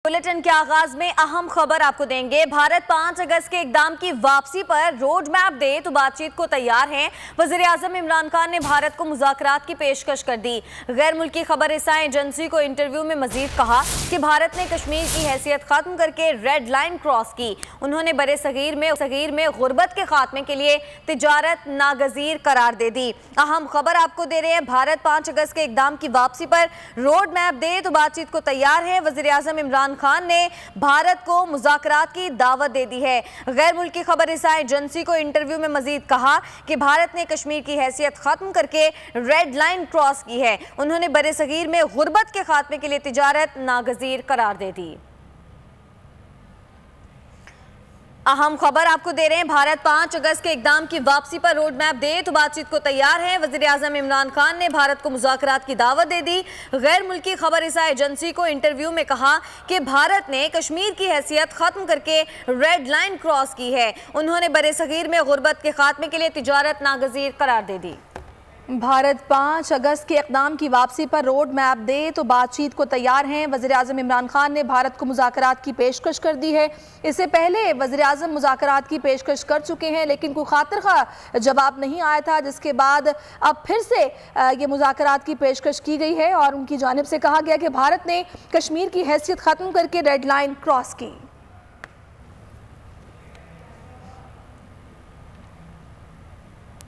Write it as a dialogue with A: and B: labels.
A: Bulletin के आगाज में अहम खबर आपको देंगे। भारत 5 अगस्त के इकदाम की वापसी पर रोड मैप दे तो बातचीत को तैयार है। वज़ीर आज़म इमरान खान ने भारत को मुज़ाकरात की पेशकश कर दी। गैर मुल्की खबर रसां एजेंसी को इंटरव्यू में मजीद कहा कि भारत ने कश्मीर की हैसियत खत्म करके रेड लाइन क्रॉस की। उन्होंने बरे सगीर में गुर्बत के खात्मे के लिए तिजारत नागजीर करार दे दी। अहम खबर आपको दे रहे हैं, भारत 5 अगस्त के इकदाम की वापसी पर रोड मैप दे तो बातचीत को तैयार है। वज़ीर आज़म इमरान खान ने भारत को मुज़ाकरात की दावत दे दी है। गैर मुल्की खबर रसां एजेंसी को इंटरव्यू में मजीद कहा कि भारत ने कश्मीर की हैसियत खत्म करके रेड लाइन क्रॉस की है। उन्होंने बरे सगीर में गुर्बत के खात्मे के लिए तिजारत नागजीर करार दे दी। अहम खबर आपको दे रहे हैं, भारत 5 अगस्त के इकदाम की वापसी पर रोड मैप दे तो बातचीत को तैयार है। वज़ीर आज़म इमरान खान ने भारत को मुज़ाकरात की दावत दे दी। गैर मुल्की खबर रसां एजेंसी को इंटरव्यू में कहा कि भारत ने कश्मीर की हैसियत खत्म करके रेड लाइन क्रॉस की है। उन्होंने बरे सगीर में गुर्बत के खात्मे के लिए तिजारत नागजीर करार दे दी।
B: भारत 5 अगस्त के इक़दाम की वापसी पर रोड मैप दे तो बातचीत को तैयार हैं। वज़ीर आज़म इमरान खान ने भारत को मुज़ाकरात की पेशकश कर दी है। इससे पहले वज़ीर आज़म मुज़ाकरात की पेशकश कर चुके हैं, लेकिन कोई खातिर ख़्वाह जवाब नहीं आया था, जिसके बाद अब फिर से ये मुज़ाकरात की पेशकश की गई है और उनकी जानिब से कहा गया कि भारत ने कश्मीर की हैसियत ख़त्म करके रेड लाइन क्रॉस की।